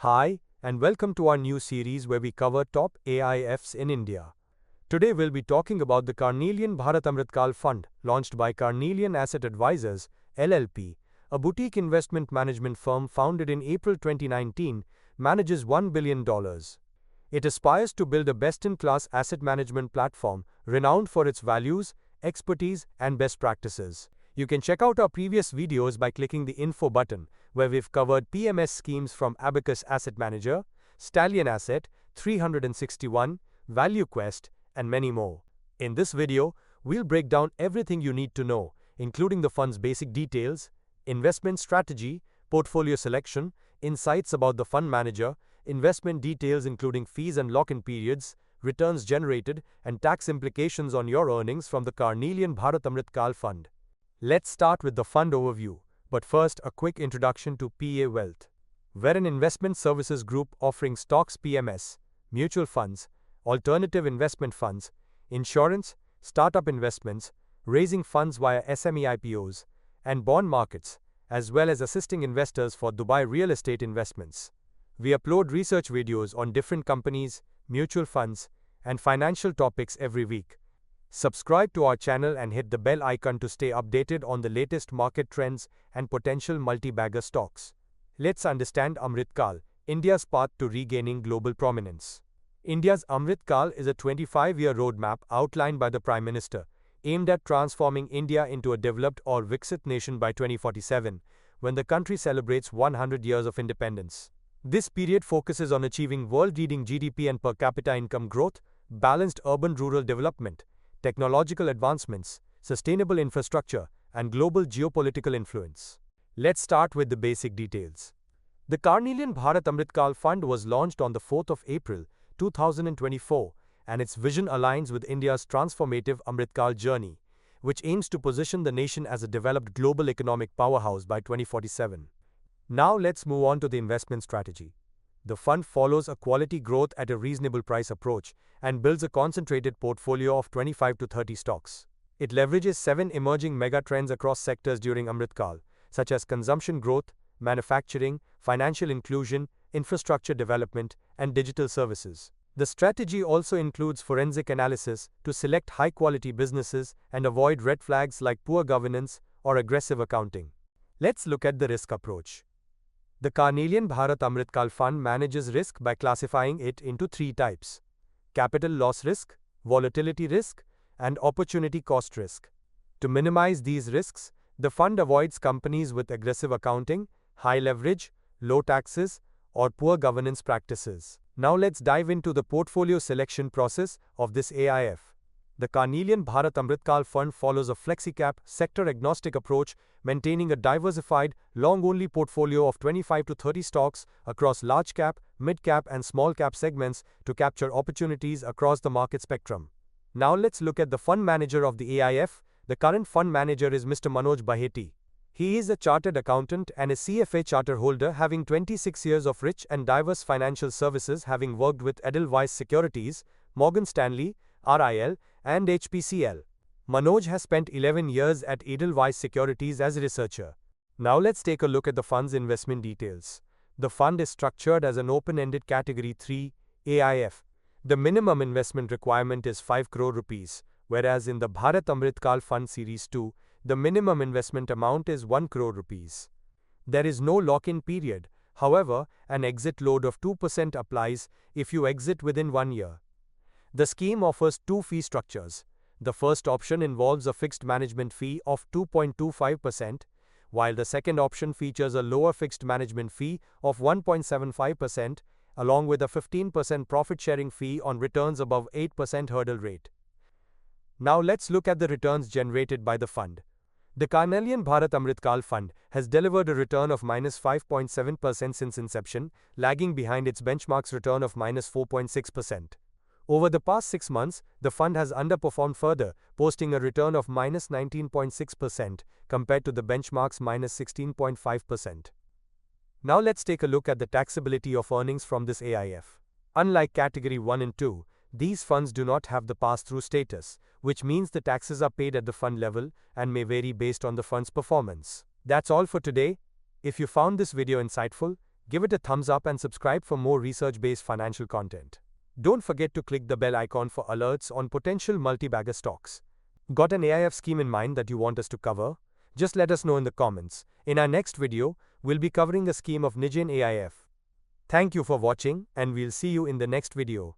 Hi, and welcome to our new series where we cover top AIFs in India. Today we'll be talking about the Carnelian Bharat Amritkal Fund, launched by Carnelian Asset Advisors, LLP, a boutique investment management firm founded in April 2019, manages $1 billion. It aspires to build a best-in-class asset management platform renowned for its values, expertise, and best practices. You can check out our previous videos by clicking the info button, where we've covered PMS schemes from Abacus Asset Manager, Stallion Asset, 361, ValueQuest, and many more. In this video, we'll break down everything you need to know, including the fund's basic details, investment strategy, portfolio selection, insights about the fund manager, investment details including fees and lock-in periods, returns generated, and tax implications on your earnings from the Carnelian Bharat Amritkal Fund. Let's start with the fund overview, but first a quick introduction to PA Wealth. We're an investment services group offering stocks PMS, mutual funds, alternative investment funds, insurance, startup investments, raising funds via SME IPOs, and bond markets, as well as assisting investors for Dubai real estate investments. We upload research videos on different companies, mutual funds, and financial topics every week. Subscribe to our channel and hit the bell icon to stay updated on the latest market trends and potential multi-bagger stocks. Let's understand Amritkal, India's path to regaining global prominence. India's Amritkal is a 25-year roadmap outlined by the Prime Minister, aimed at transforming India into a developed or Viksit nation by 2047, when the country celebrates 100 years of independence. This period focuses on achieving world-leading GDP and per capita income growth, balanced urban-rural development, technological advancements, sustainable infrastructure, and global geopolitical influence. Let's start with the basic details. The Carnelian Bharat Amritkal Fund was launched on the 4th of April, 2024, and its vision aligns with India's transformative Amritkal journey, which aims to position the nation as a developed global economic powerhouse by 2047. Now let's move on to the investment strategy. The fund follows a quality growth at a reasonable price approach and builds a concentrated portfolio of 25 to 30 stocks. It leverages 7 emerging megatrends across sectors during Amritkal, such as consumption growth, manufacturing, financial inclusion, infrastructure development, and digital services. The strategy also includes forensic analysis to select high-quality businesses and avoid red flags like poor governance or aggressive accounting. Let's look at the risk approach. The Carnelian Bharat Amritkal Fund manages risk by classifying it into 3 types: capital loss risk, volatility risk, and opportunity cost risk. To minimize these risks, the fund avoids companies with aggressive accounting, high leverage, low taxes, or poor governance practices. Now let's dive into the portfolio selection process of this AIF. The Carnelian Bharat Amritkal Fund follows a flexi-cap, sector-agnostic approach, maintaining a diversified, long-only portfolio of 25 to 30 stocks across large-cap, mid-cap and small-cap segments to capture opportunities across the market spectrum. Now let's look at the fund manager of the AIF. The current fund manager is Mr. Manoj Baheti. He is a chartered accountant and a CFA charter holder, having 26 years of rich and diverse financial services, having worked with Edelweiss Securities, Morgan Stanley, RIL, and HPCL. Manoj has spent 11 years at Edelweiss Securities as a researcher. Now let's take a look at the fund's investment details. The fund is structured as an open-ended Category 3 AIF. The minimum investment requirement is 5 crore rupees, whereas in the Bharat Amritkal Fund Series 2, the minimum investment amount is 1 crore rupees. There is no lock-in period. However, an exit load of 2% applies if you exit within 1 year. The scheme offers 2 fee structures. The first option involves a fixed management fee of 2.25%, while the second option features a lower fixed management fee of 1.75%, along with a 15% profit-sharing fee on returns above 8% hurdle rate. Now let's look at the returns generated by the fund. The Carnelian Bharat Amritkal Fund has delivered a return of -5.7% since inception, lagging behind its benchmark's return of -4.6%. Over the past 6 months, the fund has underperformed further, posting a return of -19.6% compared to the benchmark's -16.5%. Now let's take a look at the taxability of earnings from this AIF. Unlike Category 1 and 2, these funds do not have the pass-through status, which means the taxes are paid at the fund level and may vary based on the fund's performance. That's all for today. If you found this video insightful, give it a thumbs up and subscribe for more research-based financial content. Don't forget to click the bell icon for alerts on potential multi-bagger stocks. Got an AIF scheme in mind that you want us to cover? Just let us know in the comments. In our next video, we'll be covering a scheme of Nijin AIF. Thank you for watching, and we'll see you in the next video.